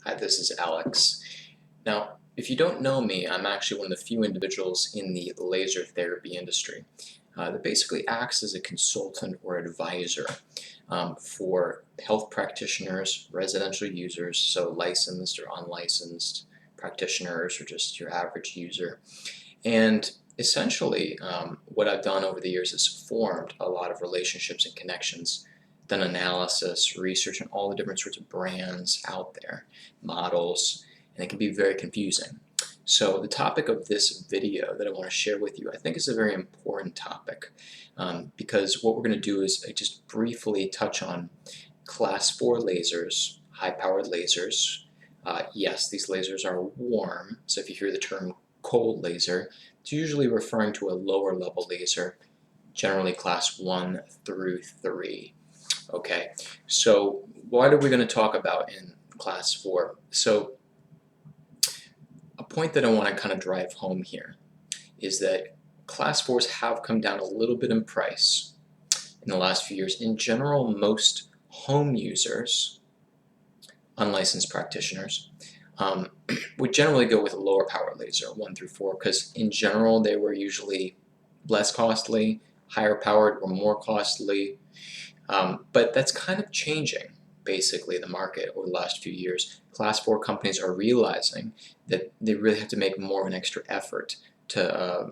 Hi, this is Alex. Now, if you don't know me, I'm actually one of the few individuals in the laser therapy industry that basically acts as a consultant or advisor for health practitioners, residential users, so licensed or unlicensed practitioners or just your average user. And essentially, what I've done over the years is formed a lot of relationships and connections, done analysis, research on all the different sorts of brands out there, models, and it can be very confusing. So the topic of this video that I want to share with you, I think is a very important topic because what we're going to do is just briefly touch on class 4 lasers, high-powered lasers. Yes, these lasers are warm, so if you hear the term cold laser, it's usually referring to a lower level laser, generally class 1 through 3. Okay, so what are we going to talk about in class 4? So a point that I want to kind of drive home here is that class 4s have come down a little bit in price in the last few years. In general, most home users, unlicensed practitioners, would generally go with a lower power laser, 1 through 4, because in general they were usually less costly, higher powered or more costly, but that's kind of changing basically the market over the last few years. Class 4 companies are realizing that they really have to make more of an extra effort to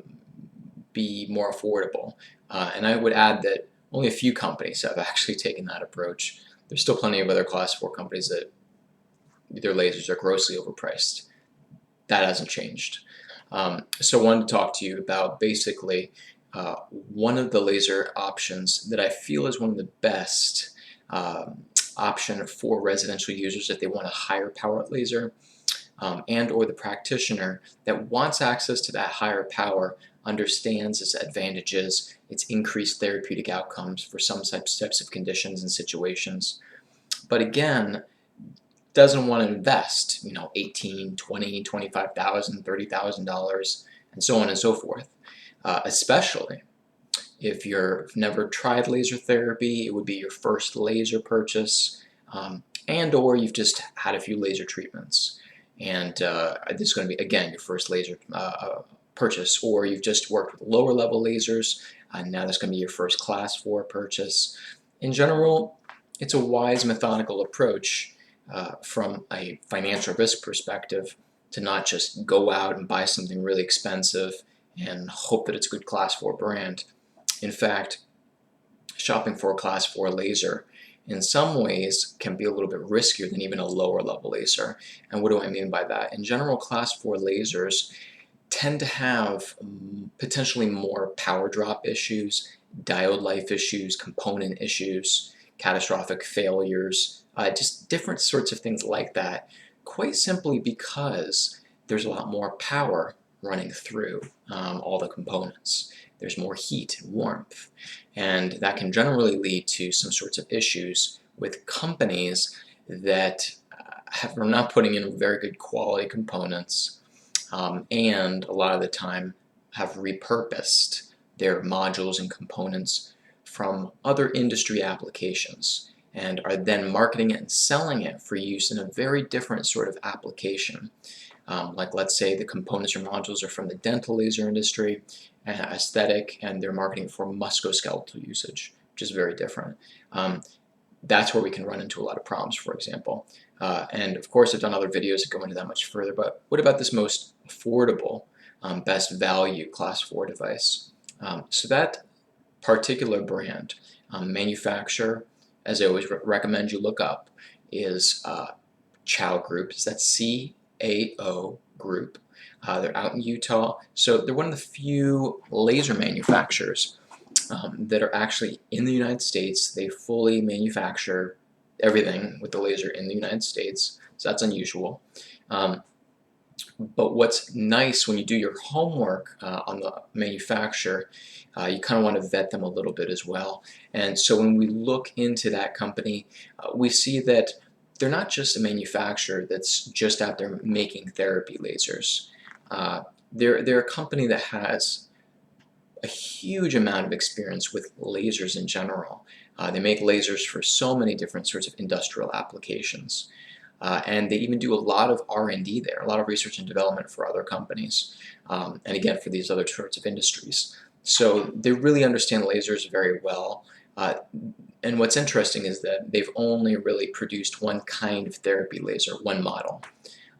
be more affordable, and I would add that only a few companies have actually taken that approach. There's still plenty of other class 4 companies that their lasers are grossly overpriced. That hasn't changed. So I wanted to talk to you about basically one of the laser options that I feel is one of the best option for residential users if they want a higher power laser, and or the practitioner that wants access to that higher power, understands its advantages, its increased therapeutic outcomes for some types of conditions and situations, but again doesn't want to invest, $18,000, $20,000, $25,000, $30,000, and so on and so forth. Especially if you've never tried laser therapy, it would be your first laser purchase, and or you've just had a few laser treatments, and this is going to be, again, your first laser purchase, or you've just worked with lower level lasers, and now that's going to be your first class 4 purchase. In general, it's a wise, methodical approach from a financial risk perspective to not just go out and buy something really expensive and hope that it's a good class 4 brand. In fact, shopping for a class 4 laser in some ways can be a little bit riskier than even a lower level laser. And what do I mean by that? In general, class 4 lasers tend to have potentially more power drop issues, diode life issues, component issues, catastrophic failures, just different sorts of things like that, quite simply because there's a lot more power running through all the components. There's more heat and warmth, and that can generally lead to some sorts of issues with companies that are not putting in very good quality components, and a lot of the time have repurposed their modules and components from other industry applications and are then marketing it and selling it for use in a very different sort of application. Like, let's say the components or modules are from the dental laser industry, aesthetic, and they're marketing for musculoskeletal usage, which is very different. That's where we can run into a lot of problems, for example. And of course, I've done other videos that go into that much further, but what about this most affordable, best value class 4 device? So that particular brand, manufacturer, as I always recommend you look up, is Chau Group. That's CAO Group. They're out in Utah, so they're one of the few laser manufacturers that are actually in the United States. They fully manufacture everything with the laser in the United States, so that's unusual. But what's nice when you do your homework on the manufacturer, you kind of want to vet them a little bit as well. And so when we look into that company, we see that they're not just a manufacturer that's just out there making therapy lasers. They're a company that has a huge amount of experience with lasers in general. They make lasers for so many different sorts of industrial applications. and they even do a lot of R&D there, a lot of research and development for other companies, and again for these other sorts of industries. So they really understand lasers very well. And what's interesting is that they've only really produced one kind of therapy laser, one model,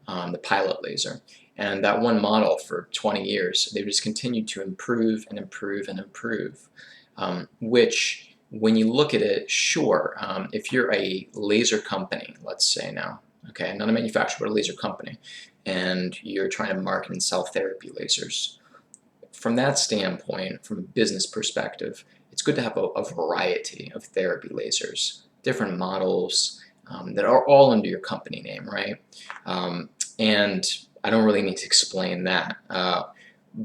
the pilot laser. And that one model for 20 years, they've just continued to improve and improve and improve, which when you look at it, sure, if you're a laser company, let's say now, okay, not a manufacturer, but a laser company, and you're trying to market and sell therapy lasers, from that standpoint, from a business perspective, it's good to have a variety of therapy lasers, different models that are all under your company name, right? And I don't really need to explain that.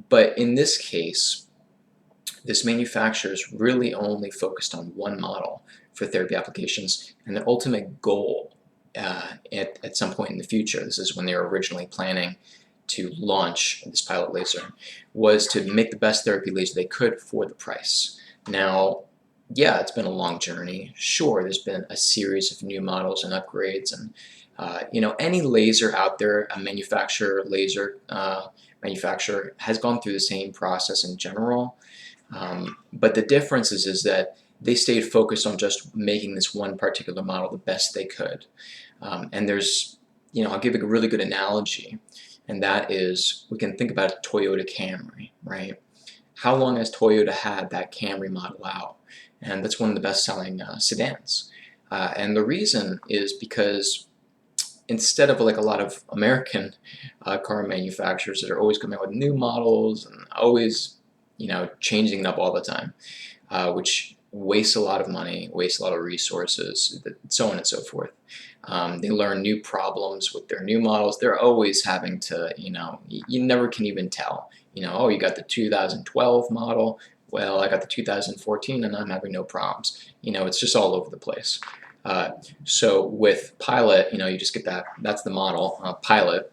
But in this case, this manufacturer is really only focused on one model for therapy applications, and their ultimate goal at some point in the future, this is when they were originally planning to launch this pilot laser, was to make the best therapy laser they could for the price. Now, yeah, it's been a long journey. Sure, there's been a series of new models and upgrades, and any laser out there, a laser manufacturer has gone through the same process in general. But the difference is that they stayed focused on just making this one particular model the best they could. And there's, I'll give a really good analogy, and that is, we can think about a Toyota Camry, right? How long has Toyota had that Camry model out? And that's one of the best-selling sedans. And the reason is because instead of like a lot of American car manufacturers that are always coming out with new models and always, changing it up all the time, which wastes a lot of money, wastes a lot of resources, so on and so forth. They learn new problems with their new models. They're always having to, you never can even tell. Oh, you got the 2012 model. Well, I got the 2014 and I'm having no problems. It's just all over the place. So with Pilot, you just get that's the model, Pilot.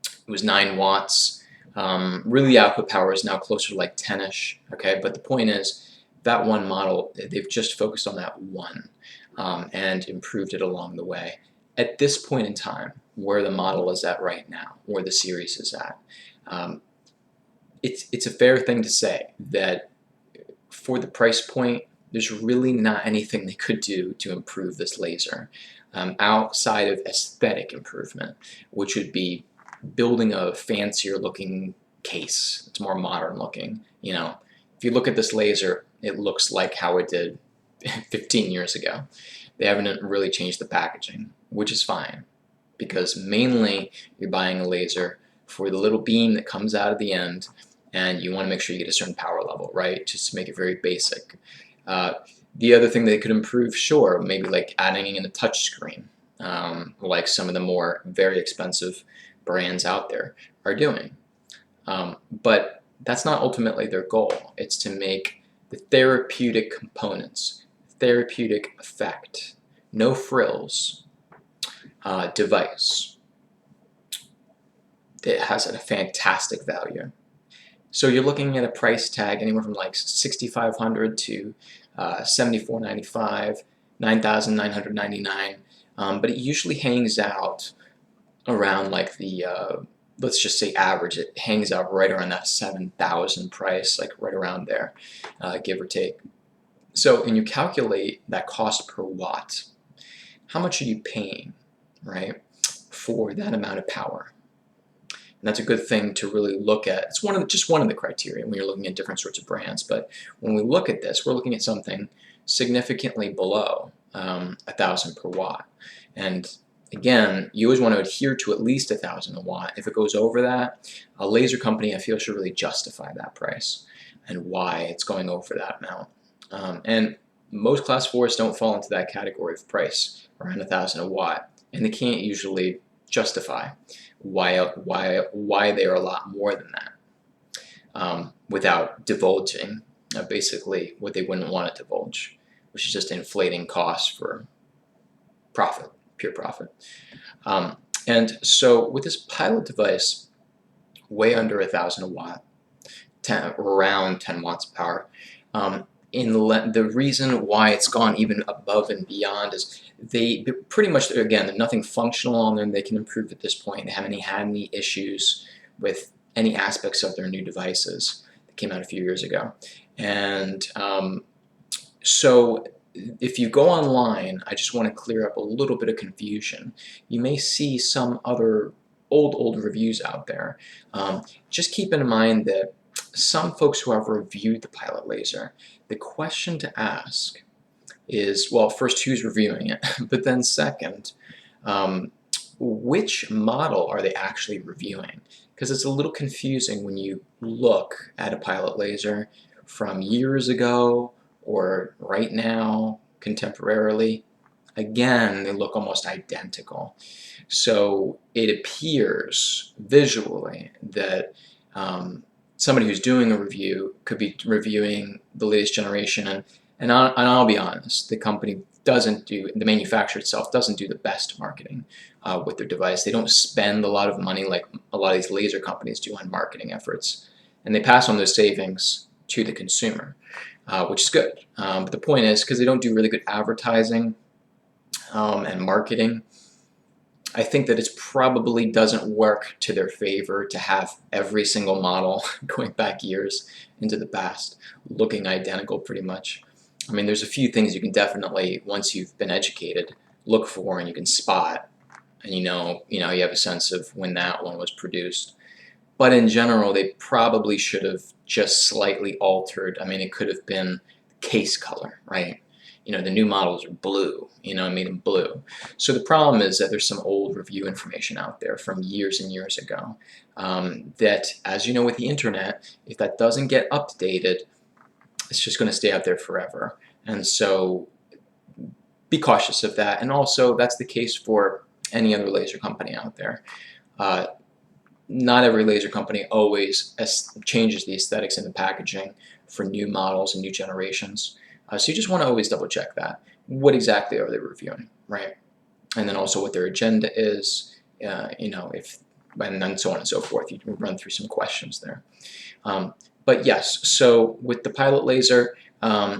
It was 9 watts. Really, the output power is now closer to like 10-ish, okay? But the point is, that one model, they've just focused on that one and improved it along the way. At this point in time, where the model is at right now, where the series is at, it's a fair thing to say that for the price point, there's really not anything they could do to improve this laser outside of aesthetic improvement, which would be building a fancier looking case. It's more modern looking. If you look at this laser, it looks like how it did 15 years ago. They haven't really changed the packaging, which is fine, because mainly you're buying a laser for the little beam that comes out at the end, and you want to make sure you get a certain power level, right? Just to make it very basic. The other thing they could improve, sure, maybe like adding in a touch screen, like some of the more very expensive brands out there are doing. But that's not ultimately their goal. It's to make the therapeutic components, therapeutic effect, no frills device that has a fantastic value. So you're looking at a price tag anywhere from like $6,500 to $7,495, $9,999, but it usually hangs out around like the let's just say average. It hangs out right around that 7,000 price, like right around there, give or take. So when you calculate that cost per watt, how much are you paying, right, for that amount of power? And that's a good thing to really look at. It's just one of the criteria when you're looking at different sorts of brands. But when we look at this, we're looking at something significantly below 1,000 per watt. And again, you always want to adhere to at least 1,000 a watt. If it goes over that, a laser company, I feel, should really justify that price and why it's going over that amount. And most class 4s don't fall into that category of price, around 1,000 a watt, and they can't usually justify why they are a lot more than that without divulging basically what they wouldn't want to divulge, which is just inflating costs for profit, pure profit. And so with this pilot device, way under 1,000 a watt, around 10 watts of power, the reason why it's gone even above and beyond is they pretty much, again, there's nothing functional on them they can improve at this point. They haven't had any issues with any aspects of their new devices that came out a few years ago. And so if you go online, I just want to clear up a little bit of confusion. You may see some other old reviews out there. Just keep in mind that some folks who have reviewed the Pilot Laser, the question to ask is, well, first, who's reviewing it? But then second, which model are they actually reviewing? Because it's a little confusing when you look at a Pilot Laser from years ago or right now, contemporarily. Again, they look almost identical. So it appears visually that somebody who's doing a review could be reviewing the latest generation, and I'll be honest, the manufacturer itself doesn't do the best marketing with their device. They don't spend a lot of money like a lot of these laser companies do on marketing efforts, and they pass on those savings to the consumer, which is good. But the point is, because they don't do really good advertising and marketing, I think that it probably doesn't work to their favor to have every single model going back years into the past looking identical pretty much. I mean, there's a few things you can definitely, once you've been educated, look for and you can spot, and you have a sense of when that one was produced. But in general, they probably should have just slightly altered. I mean, it could have been case color, right? The new models are blue, I made them blue. So the problem is that there's some old review information out there from years and years ago that, as you know with the internet, if that doesn't get updated, it's just going to stay out there forever. And so be cautious of that. And also, that's the case for any other laser company out there. Not every laser company always changes the aesthetics and the packaging for new models and new generations. So you just want to always double check that. What exactly are they reviewing, right? And then also what their agenda is, and then so on and so forth. You can run through some questions there. But yes, so with the Pilot Laser,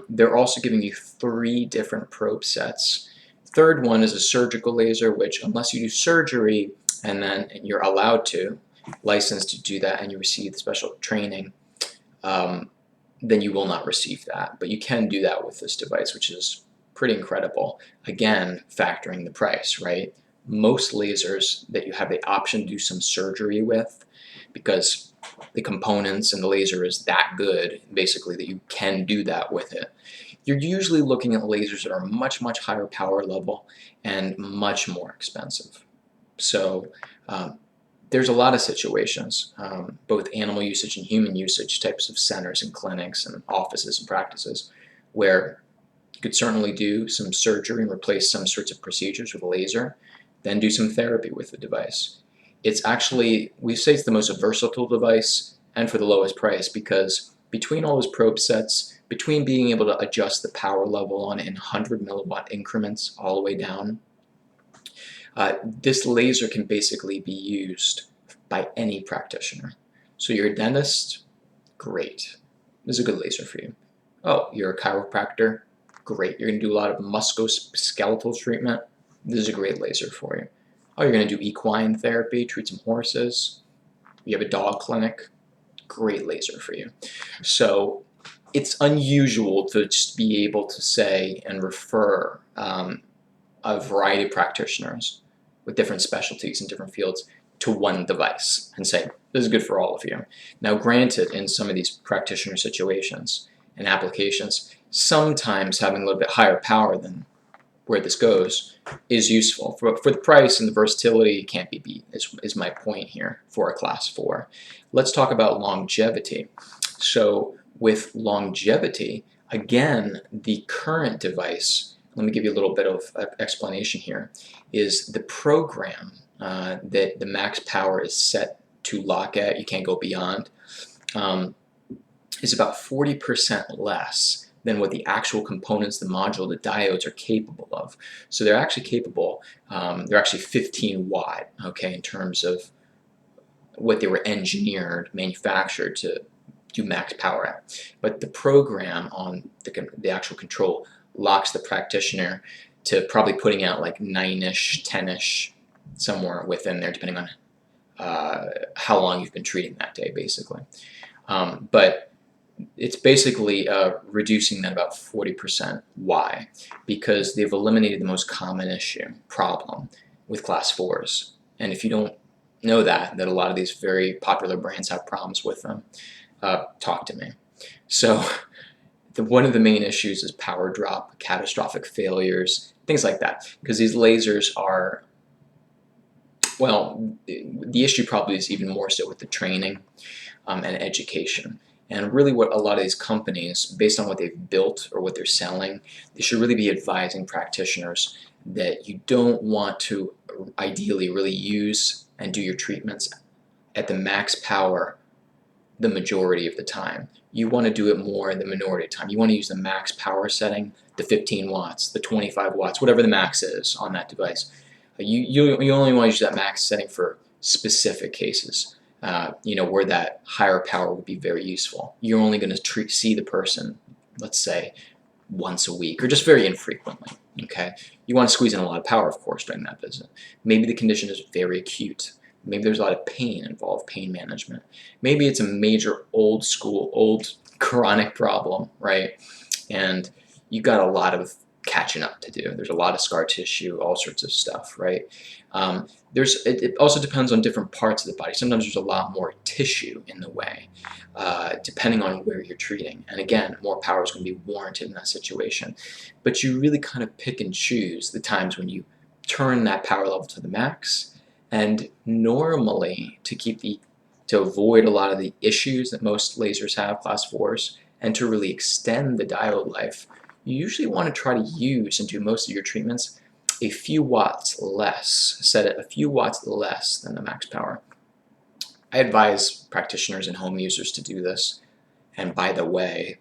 they're also giving you 3 different probe sets. Third one is a surgical laser, which unless you do surgery and then you're allowed to, licensed to do that, and you receive the special training, then you will not receive that. But you can do that with this device, which is pretty incredible. Again, factoring the price, right? Most lasers that you have the option to do some surgery with, because the components and the laser is that good, basically, that you can do that with it. You're usually looking at lasers that are much, much higher power level and much more expensive. So there's a lot of situations, both animal usage and human usage types of centers and clinics and offices and practices, where you could certainly do some surgery and replace some sorts of procedures with a laser, then do some therapy with the device. It's actually, we say it's the most versatile device and for the lowest price, because between all those probe sets, between being able to adjust the power level on it in 100 milliwatt increments all the way down, this laser can basically be used by any practitioner. So you're a dentist, great. This is a good laser for you. Oh, you're a chiropractor, great. You're going to do a lot of musculoskeletal treatment, this is a great laser for you. Oh, you're going to do equine therapy, treat some horses. You have a dog clinic, great laser for you. So it's unusual to just be able to say and refer a variety of practitioners with different specialties in different fields to one device and say, this is good for all of you. Now, granted, in some of these practitioner situations and applications, sometimes having a little bit higher power than where this goes is useful. For the price and the versatility, it can't be beat, is my point here for a class 4. Let's talk about longevity. So with longevity, again, the current device, let me give you a little bit of explanation here, is the program that the max power is set to lock at, you can't go beyond, is about 40% less than what the actual components, the module, the diodes are capable of. So they're actually capable, they're actually 15 watt, okay, in terms of what they were engineered, manufactured to do max power at. But the program on the actual control locks the practitioner to probably putting out like 9-ish, 10-ish, somewhere within there, depending on how long you've been treating that day, basically. But it's basically reducing that about 40%. Why? Because they've eliminated the most common problem with class 4s. And if you don't know that a lot of these very popular brands have problems with them, talk to me. So one of the main issues is power drop, catastrophic failures, things like that. Because these lasers are, well, the issue probably is even more so with the training and education. And really what a lot of these companies, based on what they've built or what they're selling, they should really be advising practitioners that you don't want to ideally really use and do your treatments at the max power the majority of the time. You want to do it more in the minority of the time. You want to use the max power setting, the 15 watts, the 25 watts, whatever the max is on that device. You only want to use that max setting for specific cases. Where that higher power would be very useful. You're only going to see the person, let's say, once a week or just very infrequently. Okay, you want to squeeze in a lot of power, of course, during that visit. Maybe the condition is very acute. Maybe there's a lot of pain involved, pain management. Maybe it's a major old chronic problem, right? And you got a lot of catching up to do. There's a lot of scar tissue, all sorts of stuff, right? It also depends on different parts of the body. Sometimes there's a lot more tissue in the way, depending on where you're treating. And again, more power is going to be warranted in that situation. But you really kind of pick and choose the times when you turn that power level to the max. And normally, to avoid a lot of the issues that most lasers have, class 4s, and to really extend the diode life, you usually want to try to use and do most of your treatments a few watts less, set it a few watts less than the max power. I advise practitioners and home users to do this. And by the way,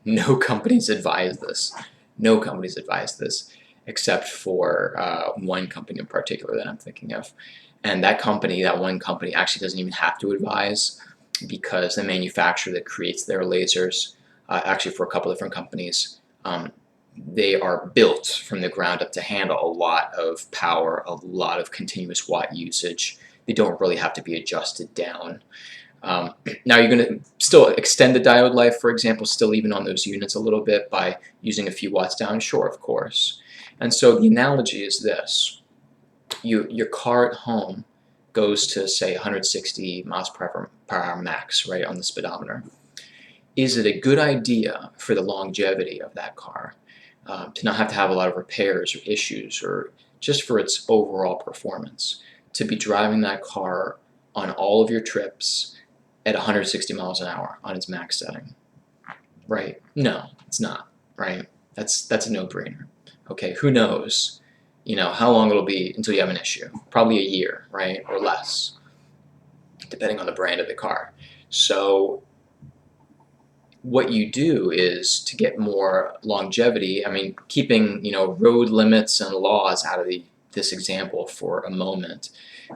no companies advise this. No companies advise this, except for one company in particular that I'm thinking of. And that one company actually doesn't even have to advise, because the manufacturer that creates their lasers, actually for a couple different companies, they are built from the ground up to handle a lot of power, a lot of continuous watt usage. They don't really have to be adjusted down. Now you're going to still extend the diode life, for example, still even on those units a little bit by using a few watts down, sure, of course. And so the analogy is this. Your car at home goes to, say, 160 miles per hour max, right, on the speedometer. Is it a good idea for the longevity of that car to not have to have a lot of repairs or issues, or just for its overall performance, to be driving that car on all of your trips at 160 miles an hour on its max setting? Right? No, it's not, right? That's a no-brainer. Okay, who knows, how long it'll be until you have an issue? Probably a year, right, or less, depending on the brand of the car. So what you do is, to get more longevity, keeping road limits and laws out of this example for a moment,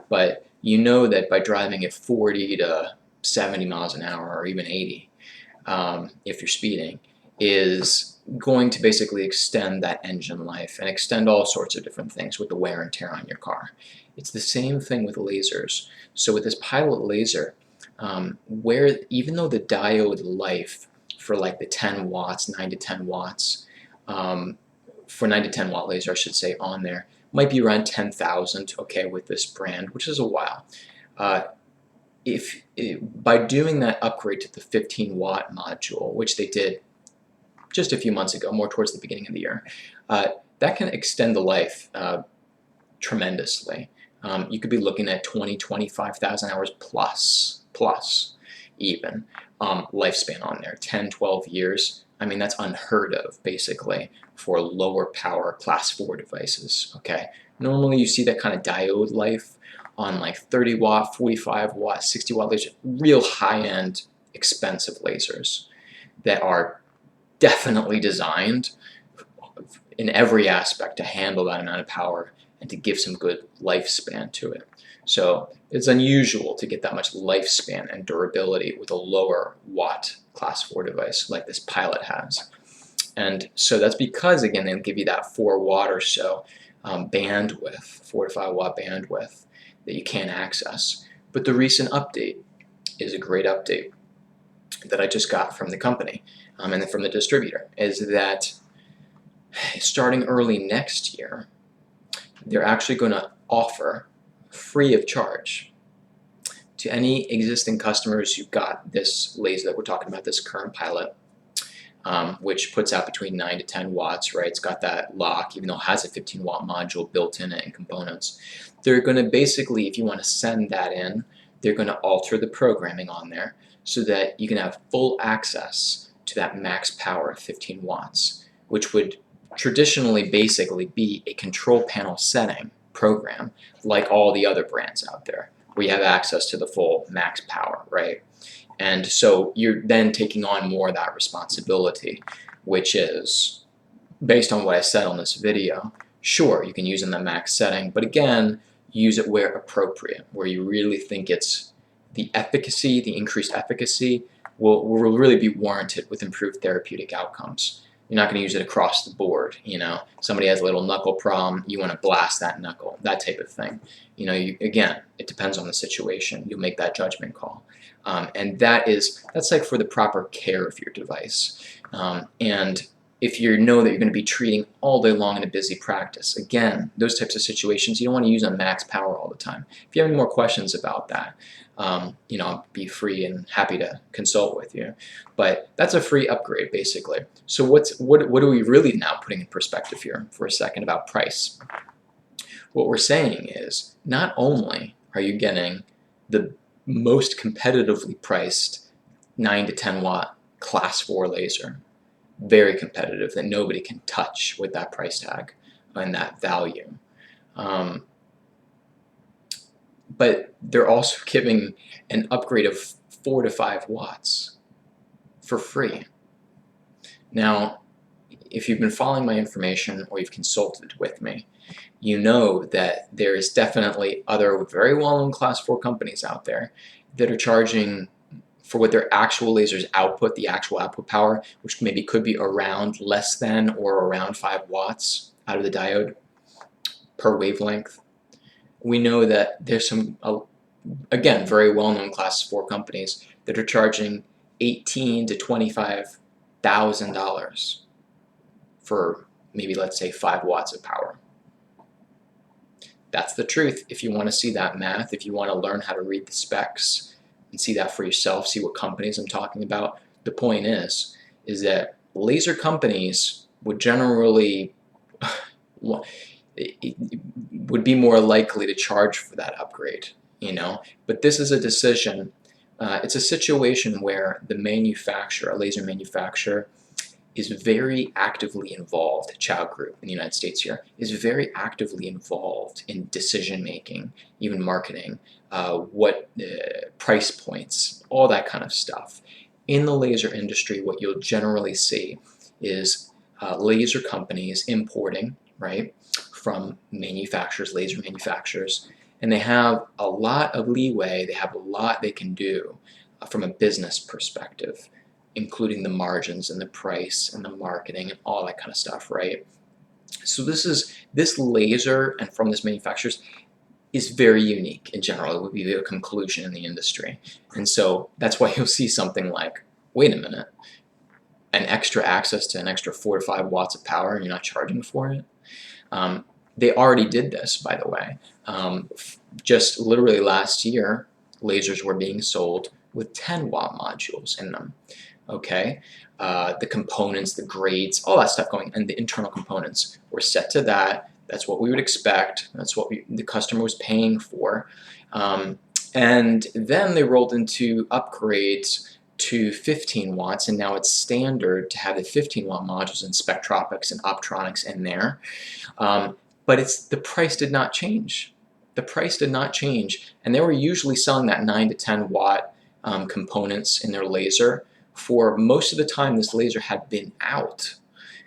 but that by driving at 40 to 70 miles an hour, or even 80, if you're speeding, is going to basically extend that engine life and extend all sorts of different things with the wear and tear on your car. It's the same thing with lasers. So with this pilot laser, where even though the diode life for like the 10 watts, 9 to 10 watts, for 9 to 10 watt laser, I should say, on there, might be around 10,000, okay, with this brand, which is a while. By doing that upgrade to the 15 watt module, which they did just a few months ago, more towards the beginning of the year, that can extend the life tremendously. You could be looking at 25,000 hours plus even lifespan on there, 10, 12 years. That's unheard of, basically, for lower power class 4 devices, okay? Normally you see that kind of diode life on like 30 watt, 45 watt, 60 watt lasers, real high-end, expensive lasers that are definitely designed in every aspect to handle that amount of power and to give some good lifespan to it. So it's unusual to get that much lifespan and durability with a lower watt class 4 device like this Pilot has. And so that's because, again, they'll give you that 4 watt or so bandwidth, 4 to 5 watt bandwidth that you can't access. But the recent update is a great update that I just got from the company and then from the distributor, is that starting early next year, they're actually going to offer free of charge to any existing customers who've got this laser that we're talking about, this current Pilot, which puts out between 9 to 10 watts, right? It's got that lock, even though it has a 15 watt module built in it and components. They're going to basically, if you want to send that in, they're going to alter the programming on there so that you can have full access to that max power of 15 watts, which would traditionally basically be a control panel setting program like all the other brands out there, where you have access to the full max power, right? And so you're then taking on more of that responsibility, which is, based on what I said on this video, sure, you can use in the max setting, but again, use it where appropriate, where you really think it's the efficacy, the increased efficacy will really be warranted with improved therapeutic outcomes. You're not going to use it across the board, you know. Somebody has a little knuckle problem, you want to blast that knuckle, that type of thing. You know, again, it depends on the situation. You'll make that judgment call. And that's like for the proper care of your device. And if you know that you're going to be treating all day long in a busy practice, again, those types of situations, you don't want to use on max power all the time. If you have any more questions about that, you know, I'll be free and happy to consult with you. But that's a free upgrade, basically. So what are we really now putting in perspective here for a second about price? What we're saying is, not only are you getting the most competitively priced 9 to 10 watt class 4 laser, very competitive, that nobody can touch with that price tag and that value. But they're also giving an upgrade of 4 to 5 watts for free. Now, if you've been following my information or you've consulted with me, you know that there is definitely other very well-known class 4 companies out there that are charging for what their actual lasers output, the actual output power, which maybe could be around less than or around 5 watts out of the diode per wavelength. We know that there's some, again, very well-known class 4 companies that are charging $18,000 to $25,000 for maybe, let's say, 5 watts of power. That's the truth. If you want to see that math, if you want to learn how to read the specs and see that for yourself, see what companies I'm talking about, the point is that laser companies would generally would be more likely to charge for that upgrade, you know. But this is a decision. It's a situation where the manufacturer, a laser manufacturer, is very actively involved. Cao Group in the United States here is very actively involved in decision making, even marketing, price points, all that kind of stuff. In the laser industry, what you'll generally see is laser companies importing, right, from manufacturers, laser manufacturers, and they have a lot of leeway. They have a lot they can do from a business perspective, including the margins and the price and the marketing and all that kind of stuff, right? So this laser, and from this manufacturers, is very unique in general. It would be the conclusion in the industry. And so that's why you'll see something like, wait a minute, an extra access to an extra 4 to 5 watts of power and you're not charging for it? They already did this, by the way. Just literally last year, lasers were being sold with 10 watt modules in them. Okay, the components, the grades, all that stuff going, and the internal components were set to that. That's what we would expect. That's what the customer was paying for. And then they rolled into upgrades to 15 watts, and now it's standard to have the 15 watt modules and spectropics and optronics in there. But the price did not change. The price did not change, and they were usually selling that 9 to 10 watt components in their laser for most of the time this laser had been out.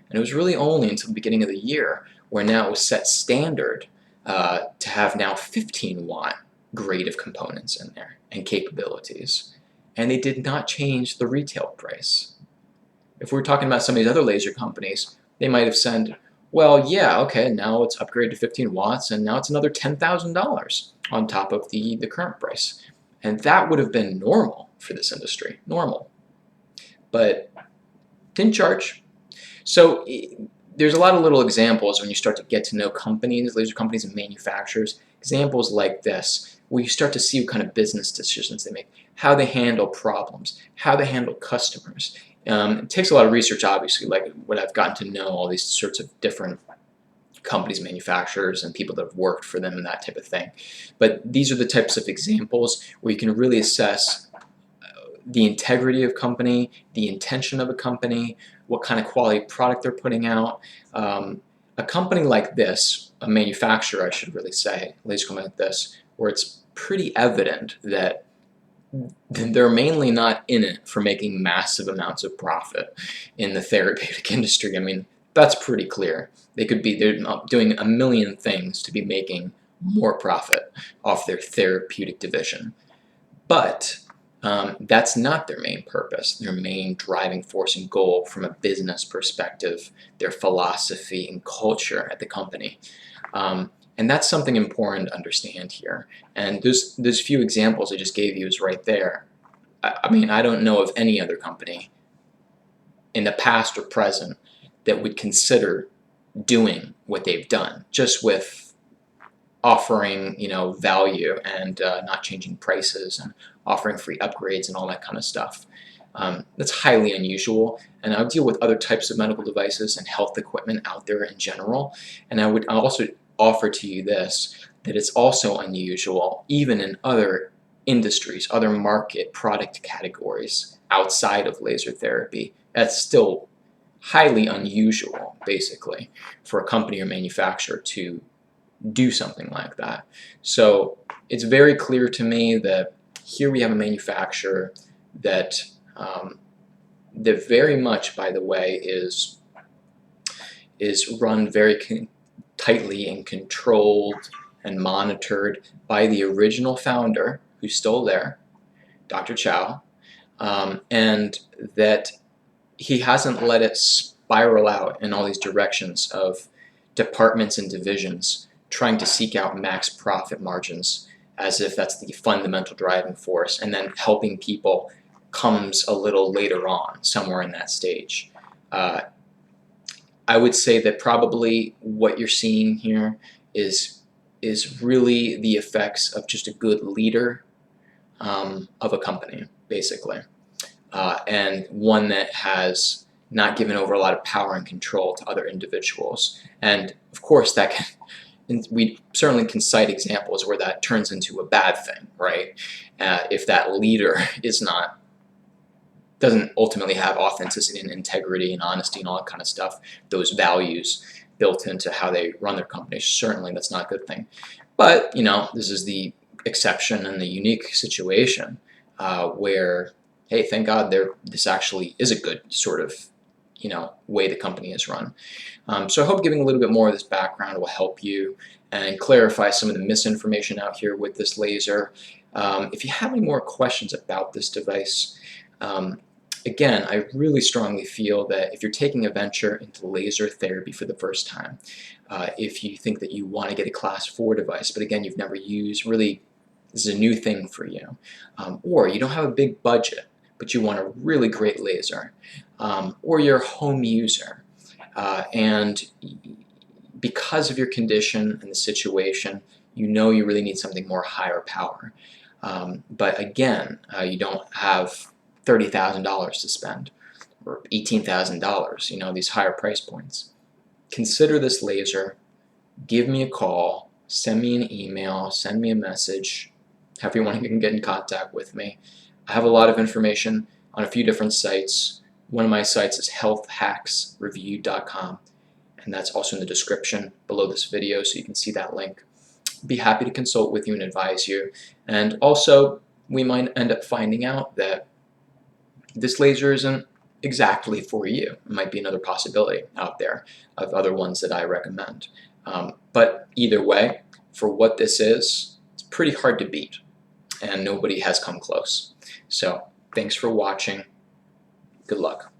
And it was really only until the beginning of the year where now it was set standard to have now 15-watt grade of components in there and capabilities. And they did not change the retail price. If we're talking about some of these other laser companies, they might have said, well, yeah, okay, now it's upgraded to 15 watts, and now it's another $10,000 on top of the current price. And that would have been normal for this industry, normal. But didn't charge. So there's a lot of little examples when you start to get to know companies, laser companies and manufacturers, examples like this, where you start to see what kind of business decisions they make, how they handle problems, how they handle customers. It takes a lot of research, obviously, like what I've gotten to know all these sorts of different companies, manufacturers, and people that have worked for them and that type of thing. But these are the types of examples where you can really assess the integrity of a company, the intention of a company, what kind of quality product they're putting out. A company like this, a manufacturer I should really say, a laser company like this, where it's pretty evident that they're mainly not in it for making massive amounts of profit in the therapeutic industry. I mean, that's pretty clear. They're doing a million things to be making more profit off their therapeutic division. But that's not their main purpose, their main driving force and goal from a business perspective, their philosophy and culture at the company. And that's something important to understand here. And those few examples I just gave you is right there. I mean, I don't know of any other company in the past or present that would consider doing what they've done, just with offering, value and not changing prices and offering free upgrades and all that kind of stuff. That's highly unusual, and I would deal with other types of medical devices and health equipment out there in general, and I would also offer to you this, that it's also unusual even in other industries, other market product categories outside of laser therapy. That's still highly unusual, basically, for a company or manufacturer to do something like that. So it's very clear to me that here we have a manufacturer that that very much, by the way, is run very tightly and controlled and monitored by the original founder, who's still there, Dr. Chau, and that he hasn't let it spiral out in all these directions of departments and divisions trying to seek out max profit margins as if that's the fundamental driving force, and then helping people comes a little later on, somewhere in that stage. I would say that probably what you're seeing here is really the effects of just a good leader of a company, basically, and one that has not given over a lot of power and control to other individuals. And of course, that can, we certainly can cite examples where that turns into a bad thing, right? If that leader doesn't ultimately have authenticity and integrity and honesty and all that kind of stuff, those values built into how they run their company, certainly that's not a good thing. But, this is the exception and the unique situation where, hey, thank God this actually is a good sort of, way the company is run. So I hope giving a little bit more of this background will help you and clarify some of the misinformation out here with this laser. If you have any more questions about this device, again, I really strongly feel that if you're taking a venture into laser therapy for the first time, if you think that you want to get a Class 4 device, but again, you've never used, really, this is a new thing for you, or you don't have a big budget, but you want a really great laser, or you're a home user, and because of your condition and the situation, you really need something more higher power. But again, you don't have $30,000 to spend, or $18,000, these higher price points. Consider this laser, give me a call, send me an email, send me a message, however you want to get in contact with me. I have a lot of information on a few different sites. One of my sites is healthhacksreview.com, and that's also in the description below this video, so you can see that link. I'd be happy to consult with you and advise you. And also, we might end up finding out that this laser isn't exactly for you. It might be another possibility out there of other ones that I recommend. But either way, for what this is, it's pretty hard to beat, and nobody has come close. So thanks for watching. Good luck.